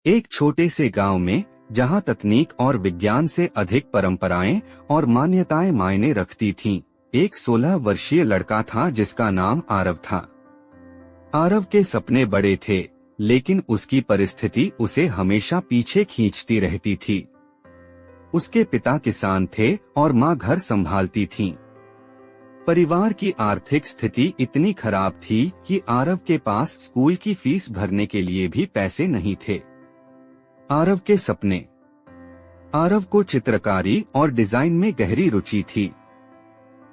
एक छोटे से गांव में, जहां तकनीक और विज्ञान से अधिक परंपराएं और मान्यताएं मायने रखती थीं, एक 16 वर्षीय लड़का था जिसका नाम आरव था। आरव के सपने बड़े थे, लेकिन उसकी परिस्थिति उसे हमेशा पीछे खींचती रहती थी। उसके पिता किसान थे और मां घर संभालती थीं। परिवार की आर्थिक स्थिति इतनी खराब थी कि आरव के पास स्कूल की फीस भरने के लिए भी पैसे नहीं थे। आरव के सपने। आरव को चित्रकारी और डिजाइन में गहरी रुचि थी।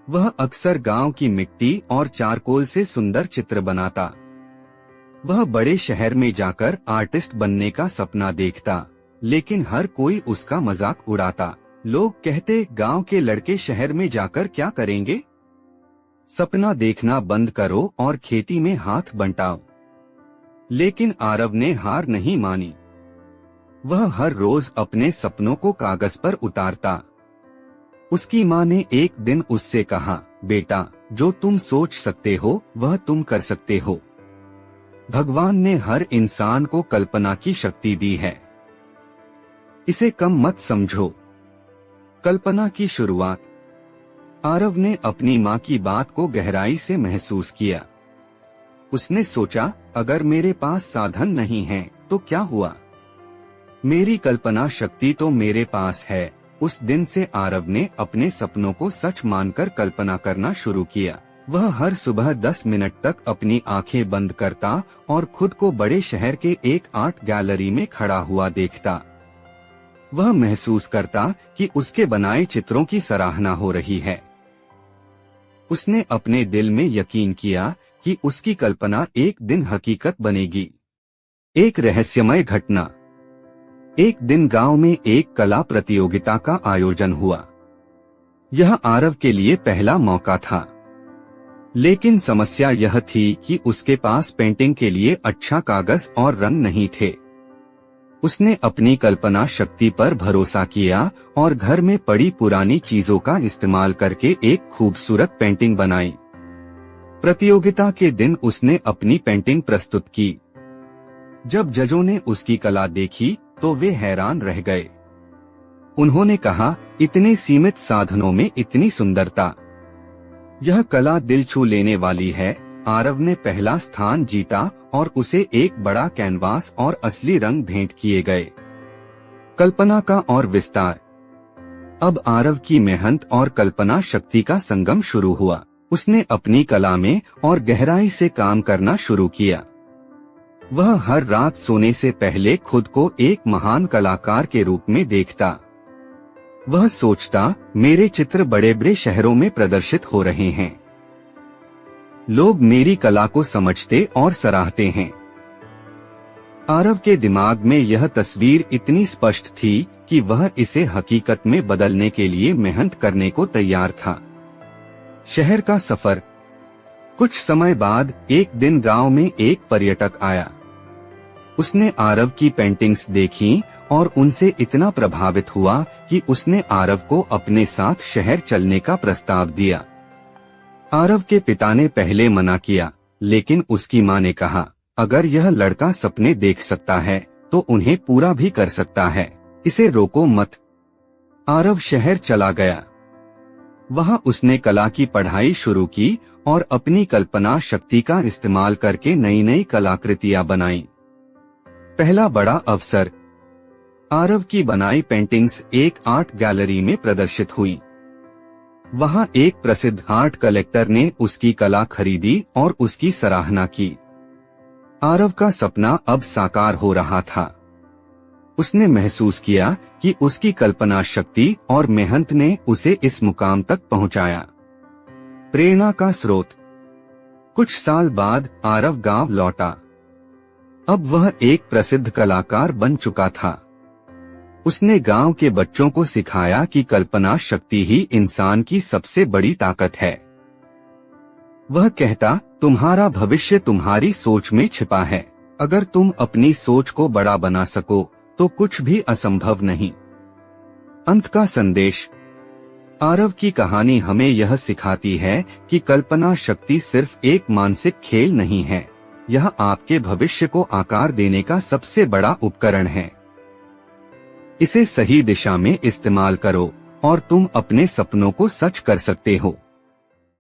वह अक्सर गांव की मिट्टी और चारकोल से सुंदर चित्र बनाता। वह बड़े शहर में जाकर आर्टिस्ट बनने का सपना देखता, लेकिन हर कोई उसका मजाक उड़ाता। लोग कहते, गांव के लड़के शहर में जाकर क्या करेंगे? सपना देखना बंद करो और खेती में हाथ बंटाओ। लेकिन आरव ने हार नहीं मानी। वह हर रोज अपने सपनों को कागज पर उतारता। उसकी मां ने एक दिन उससे कहा, बेटा, जो तुम सोच सकते हो वह तुम कर सकते हो। भगवान ने हर इंसान को कल्पना की शक्ति दी है, इसे कम मत समझो। कल्पना की शुरुआत। आरव ने अपनी मां की बात को गहराई से महसूस किया। उसने सोचा, अगर मेरे पास साधन नहीं है तो क्या हुआ? मेरी कल्पना शक्ति तो मेरे पास है। उस दिन से आरव ने अपने सपनों को सच मानकर कल्पना करना शुरू किया। वह हर सुबह 10 मिनट तक अपनी आंखें बंद करता और खुद को बड़े शहर के एक आर्ट गैलरी में खड़ा हुआ देखता। वह महसूस करता कि उसके बनाए चित्रों की सराहना हो रही है। उसने अपने दिल में यकीन किया कि उसकी कल्पना एक दिन हकीकत बनेगी। एक रहस्यमय घटना। एक दिन गांव में एक कला प्रतियोगिता का आयोजन हुआ। यह आरव के लिए पहला मौका था, लेकिन समस्या यह थी कि उसके पास पेंटिंग के लिए अच्छा कागज और रंग नहीं थे। उसने अपनी कल्पना शक्ति पर भरोसा किया और घर में पड़ी पुरानी चीजों का इस्तेमाल करके एक खूबसूरत पेंटिंग बनाई। प्रतियोगिता के दिन उसने अपनी पेंटिंग प्रस्तुत की। जब जजों ने उसकी कला देखी तो वे हैरान रह गए। उन्होंने कहा, इतने सीमित साधनों में इतनी सुंदरता, यह कला दिल छू लेने वाली है। आरव ने पहला स्थान जीता और उसे एक बड़ा कैनवास और असली रंग भेंट किए गए। कल्पना का और विस्तार। अब आरव की मेहनत और कल्पना शक्ति का संगम शुरू हुआ। उसने अपनी कला में और गहराई से काम करना शुरू किया। वह हर रात सोने से पहले खुद को एक महान कलाकार के रूप में देखता। वह सोचता, मेरे चित्र बड़े बड़े शहरों में प्रदर्शित हो रहे हैं। लोग मेरी कला को समझते और सराहते हैं। आरव के दिमाग में यह तस्वीर इतनी स्पष्ट थी कि वह इसे हकीकत में बदलने के लिए मेहनत करने को तैयार था। शहर का सफर। कुछ समय बाद एक दिन गांव में एक पर्यटक आया। उसने आरव की पेंटिंग्स देखी और उनसे इतना प्रभावित हुआ कि उसने आरव को अपने साथ शहर चलने का प्रस्ताव दिया। आरव के पिता ने पहले मना किया, लेकिन उसकी मां ने कहा, अगर यह लड़का सपने देख सकता है तो उन्हें पूरा भी कर सकता है, इसे रोको मत। आरव शहर चला गया। वहां उसने कला की पढ़ाई शुरू की और अपनी कल्पना शक्ति का इस्तेमाल करके नई नई कलाकृतियां बनाई। पहला बड़ा अवसर। आरव की बनाई पेंटिंग्स एक आर्ट गैलरी में प्रदर्शित हुई। वहां एक प्रसिद्ध आर्ट कलेक्टर ने उसकी कला खरीदी और उसकी सराहना की। आरव का सपना अब साकार हो रहा था। उसने महसूस किया कि उसकी कल्पना शक्ति और मेहनत ने उसे इस मुकाम तक पहुंचाया। प्रेरणा का स्रोत। कुछ साल बाद आरव गांव लौटा। अब वह एक प्रसिद्ध कलाकार बन चुका था। उसने गांव के बच्चों को सिखाया कि कल्पना शक्ति ही इंसान की सबसे बड़ी ताकत है। वह कहता, तुम्हारा भविष्य तुम्हारी सोच में छिपा है। अगर तुम अपनी सोच को बड़ा बना सको तो कुछ भी असंभव नहीं। अंत का संदेश। आरव की कहानी हमें यह सिखाती है कि कल्पना शक्ति सिर्फ एक मानसिक खेल नहीं है, यह आपके भविष्य को आकार देने का सबसे बड़ा उपकरण है। इसे सही दिशा में इस्तेमाल करो और तुम अपने सपनों को सच कर सकते हो।